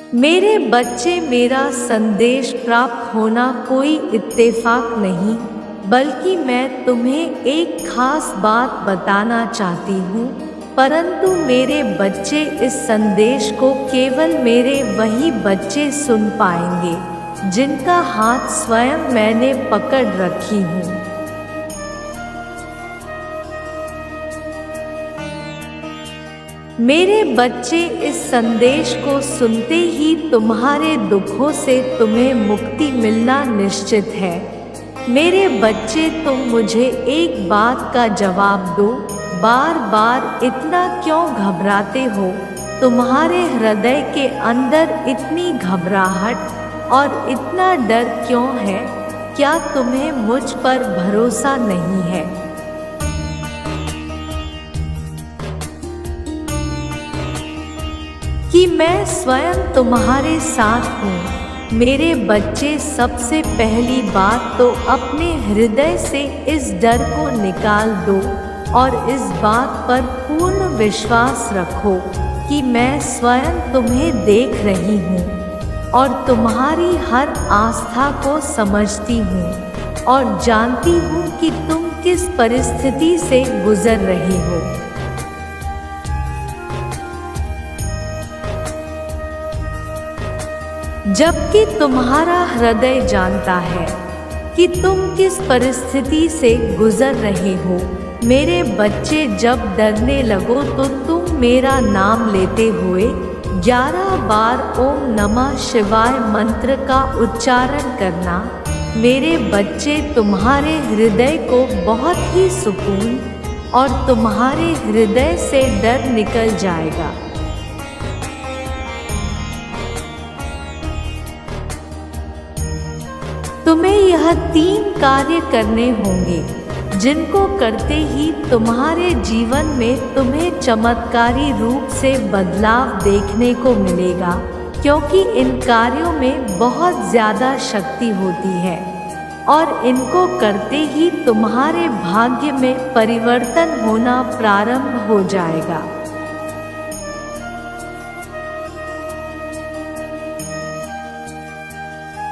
मेरे बच्चे, मेरा संदेश प्राप्त होना कोई इत्तेफाक नहीं, बल्कि मैं तुम्हें एक खास बात बताना चाहती हूँ। परंतु मेरे बच्चे, इस संदेश को केवल मेरे वही बच्चे सुन पाएंगे जिनका हाथ स्वयं मैंने पकड़ रखी हूँ। मेरे बच्चे, इस संदेश को सुनते ही तुम्हारे दुखों से तुम्हें मुक्ति मिलना निश्चित है। मेरे बच्चे, तुम मुझे एक बात का जवाब दो, बार बार इतना क्यों घबराते हो? तुम्हारे हृदय के अंदर इतनी घबराहट और इतना डर क्यों है? क्या तुम्हें मुझ पर भरोसा नहीं है कि मैं स्वयं तुम्हारे साथ हूँ? मेरे बच्चे, सबसे पहली बात तो अपने हृदय से इस डर को निकाल दो और इस बात पर पूर्ण विश्वास रखो कि मैं स्वयं तुम्हें देख रही हूँ और तुम्हारी हर आस्था को समझती हूँ और जानती हूँ कि तुम किस परिस्थिति से गुजर रही हो। जबकि तुम्हारा हृदय जानता है कि तुम किस परिस्थिति से गुजर रहे हो। मेरे बच्चे, जब डरने लगो तो तुम मेरा नाम लेते हुए 11 बार ओम नमः शिवाय मंत्र का उच्चारण करना। मेरे बच्चे, तुम्हारे हृदय को बहुत ही सुकून और तुम्हारे हृदय से डर निकल जाएगा। तुम्हें यह 3 कार्य करने होंगे जिनको करते ही तुम्हारे जीवन में तुम्हें चमत्कारी रूप से बदलाव देखने को मिलेगा, क्योंकि इन कार्यों में बहुत ज़्यादा शक्ति होती है और इनको करते ही तुम्हारे भाग्य में परिवर्तन होना प्रारंभ हो जाएगा।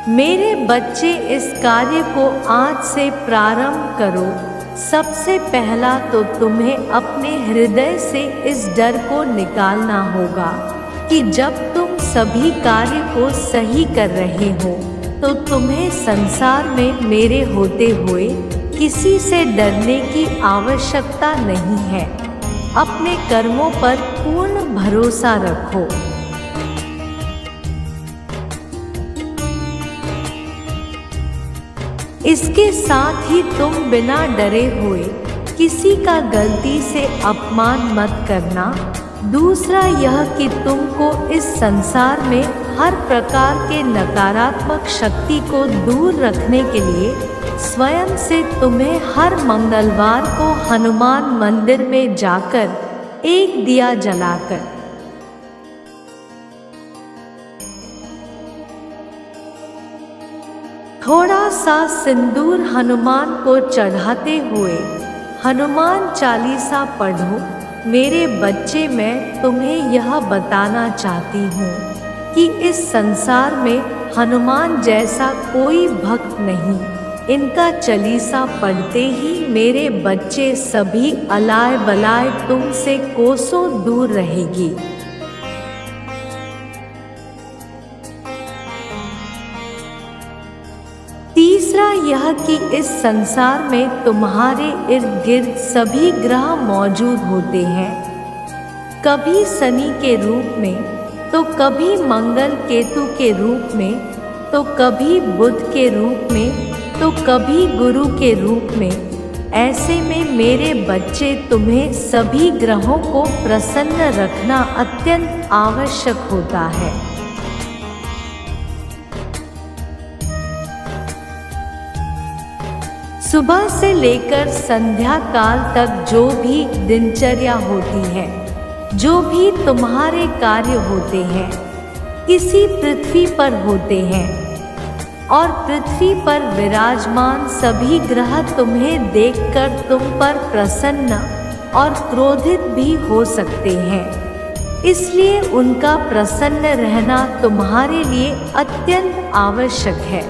मेरे बच्चे, इस कार्य को आज से प्रारंभ करो। सबसे पहला तो तुम्हें अपने हृदय से इस डर को निकालना होगा कि जब तुम सभी कार्य को सही कर रहे हो तो तुम्हें संसार में मेरे होते हुए किसी से डरने की आवश्यकता नहीं है। अपने कर्मों पर पूर्ण भरोसा रखो। इसके साथ ही तुम बिना डरे हुए किसी का गलती से अपमान मत करना। दूसरा यह कि तुमको इस संसार में हर प्रकार के नकारात्मक शक्ति को दूर रखने के लिए स्वयं से तुम्हें हर मंगलवार को हनुमान मंदिर में जाकर एक दिया जलाकर थोड़ा सा सिंदूर हनुमान को चढ़ाते हुए हनुमान चालीसा पढ़ो। मेरे बच्चे, मैं तुम्हें यह बताना चाहती हूँ कि इस संसार में हनुमान जैसा कोई भक्त नहीं। इनका चालीसा पढ़ते ही मेरे बच्चे, सभी अलाय बलाय तुमसे कोसों दूर रहेगी। तीसरा यह कि इस संसार में तुम्हारे इर्द गिर्द सभी ग्रह मौजूद होते हैं, कभी शनि के रूप में तो कभी मंगल केतु के रूप में तो कभी बुध के रूप में तो कभी गुरु के रूप में। ऐसे में मेरे बच्चे, तुम्हें सभी ग्रहों को प्रसन्न रखना अत्यंत आवश्यक होता है। सुबह से लेकर संध्या काल तक जो भी दिनचर्या होती है, जो भी तुम्हारे कार्य होते हैं, इसी पृथ्वी पर होते हैं और पृथ्वी पर विराजमान सभी ग्रह तुम्हें देखकर तुम पर प्रसन्न और क्रोधित भी हो सकते हैं। इसलिए उनका प्रसन्न रहना तुम्हारे लिए अत्यंत आवश्यक है।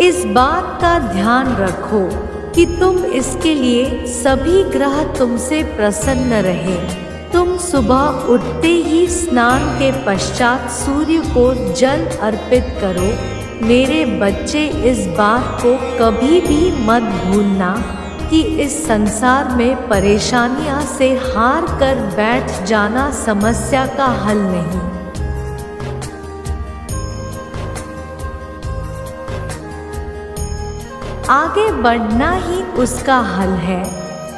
इस बात का ध्यान रखो कि तुम इसके लिए सभी ग्रह तुमसे प्रसन्न रहे। तुम सुबह उठते ही स्नान के पश्चात सूर्य को जल अर्पित करो। मेरे बच्चे, इस बात को कभी भी मत भूलना कि इस संसार में परेशानियां से हार कर बैठ जाना समस्या का हल नहीं। आगे बढ़ना ही उसका हल है।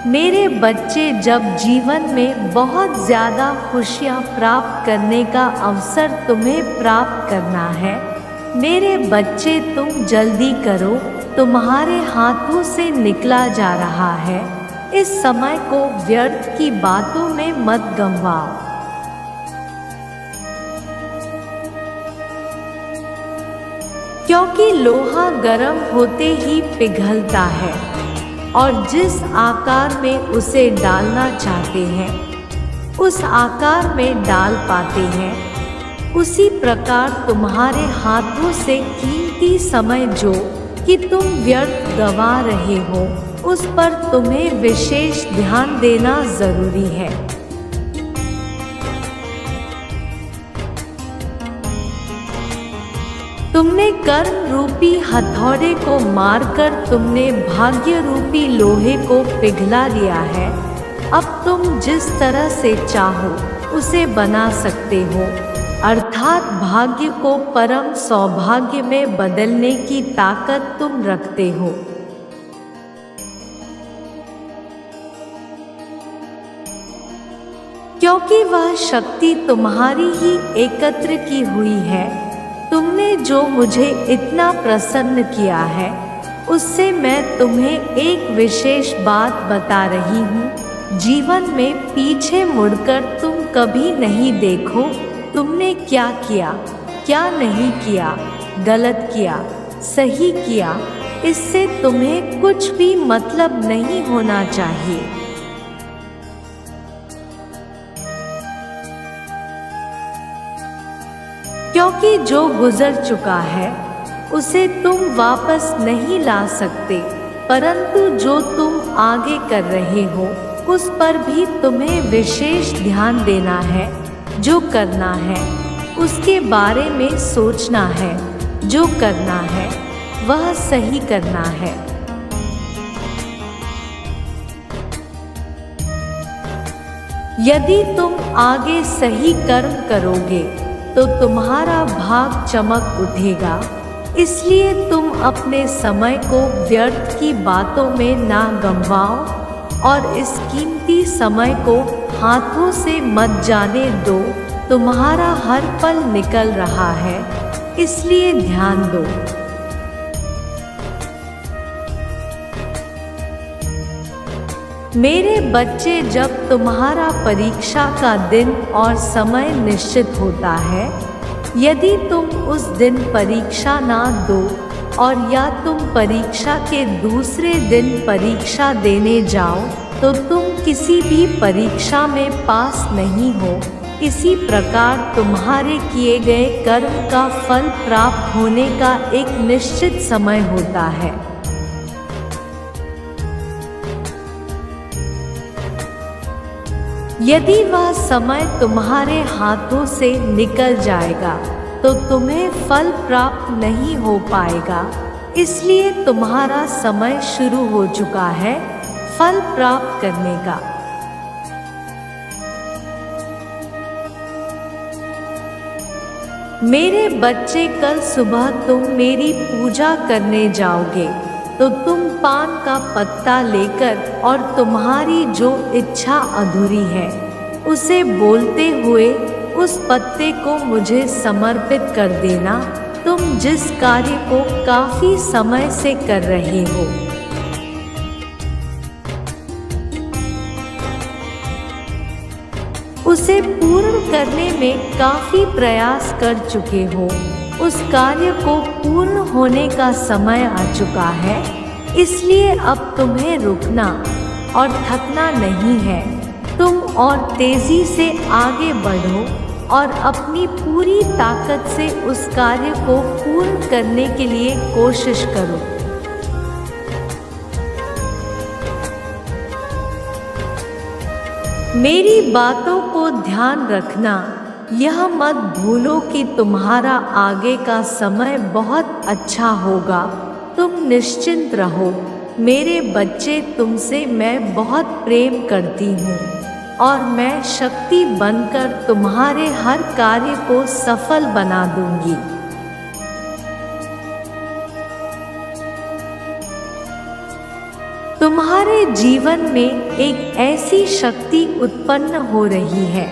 मेरे बच्चे, जब जीवन में बहुत ज़्यादा खुशियाँ प्राप्त करने का अवसर तुम्हें प्राप्त करना है, मेरे बच्चे तुम जल्दी करो, तुम्हारे हाथों से निकला जा रहा है। इस समय को व्यर्थ की बातों में मत गंवाओ। क्योंकि लोहा गर्म होते ही पिघलता है और जिस आकार में उसे डालना चाहते हैं उस आकार में डाल पाते हैं। उसी प्रकार तुम्हारे हाथों से कीमती समय जो कि तुम व्यर्थ गंवा रहे हो, उस पर तुम्हें विशेष ध्यान देना जरूरी है। तुमने कर्म रूपी हथौड़े को मारकर तुमने भाग्य रूपी लोहे को पिघला लिया है। अब तुम जिस तरह से चाहो उसे बना सकते हो, अर्थात भाग्य को परम सौभाग्य में बदलने की ताकत तुम रखते हो। क्योंकि वह शक्ति तुम्हारी ही एकत्र की हुई है। तुमने जो मुझे इतना प्रसन्न किया है, उससे मैं तुम्हें एक विशेष बात बता रही हूँ। जीवन में पीछे मुड़कर तुम कभी नहीं देखो तुमने क्या किया, क्या नहीं किया, गलत किया, सही किया। इससे तुम्हें कुछ भी मतलब नहीं होना चाहिए। क्योंकि जो गुजर चुका है उसे तुम वापस नहीं ला सकते, परंतु जो तुम आगे कर रहे हो उस पर भी तुम्हें विशेष ध्यान देना है। जो करना है उसके बारे में सोचना है, जो करना है वह सही करना है। यदि तुम आगे सही कर्म करोगे तो तुम्हारा भाग चमक उठेगा। इसलिए तुम अपने समय को व्यर्थ की बातों में ना गंवाओ और इस कीमती समय को हाथों से मत जाने दो। तुम्हारा हर पल निकल रहा है, इसलिए ध्यान दो। मेरे बच्चे, जब तुम्हारा परीक्षा का दिन और समय निश्चित होता है, यदि तुम उस दिन परीक्षा ना दो और या तुम परीक्षा के दूसरे दिन परीक्षा देने जाओ तो तुम किसी भी परीक्षा में पास नहीं हो। इसी प्रकार तुम्हारे किए गए कर्म का फल प्राप्त होने का एक निश्चित समय होता है। यदि वह समय तुम्हारे हाथों से निकल जाएगा तो तुम्हें फल प्राप्त नहीं हो पाएगा। इसलिए तुम्हारा समय शुरू हो चुका है फल प्राप्त करने का। मेरे बच्चे, कल सुबह तुम मेरी पूजा करने जाओगे तो तुम पान का पत्ता लेकर और तुम्हारी जो इच्छा अधूरी है उसे बोलते हुए उस पत्ते को मुझे समर्पित कर देना। तुम जिस कार्य को काफी समय से कर रहे हो उसे पूर्ण करने में काफी प्रयास कर चुके हो, उस कार्य को पूर्ण होने का समय आ चुका है। इसलिए अब तुम्हें रुकना और थकना नहीं है। तुम और तेजी से आगे बढ़ो और अपनी पूरी ताकत से उस कार्य को पूर्ण करने के लिए कोशिश करो। मेरी बातों को ध्यान रखना, यह मत भूलो कि तुम्हारा आगे का समय बहुत अच्छा होगा। तुम निश्चिंत रहो मेरे बच्चे, तुमसे मैं बहुत प्रेम करती हूँ और मैं शक्ति बनकर तुम्हारे हर कार्य को सफल बना दूंगी। तुम्हारे जीवन में एक ऐसी शक्ति उत्पन्न हो रही है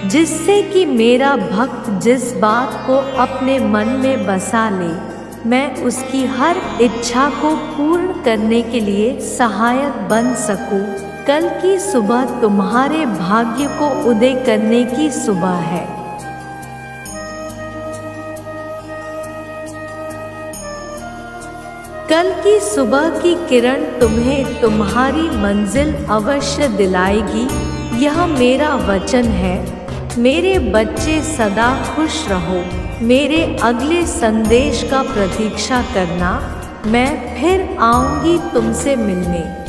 जिससे कि मेरा भक्त जिस बात को अपने मन में बसा ले, मैं उसकी हर इच्छा को पूर्ण करने के लिए सहायक बन सकूं। कल की सुबह तुम्हारे भाग्य को उदय करने की सुबह है। कल की सुबह की किरण तुम्हें तुम्हारी मंजिल अवश्य दिलाएगी, यह मेरा वचन है। मेरे बच्चे सदा खुश रहो। मेरे अगले संदेश का प्रतीक्षा करना, मैं फिर आऊंगी तुमसे मिलने।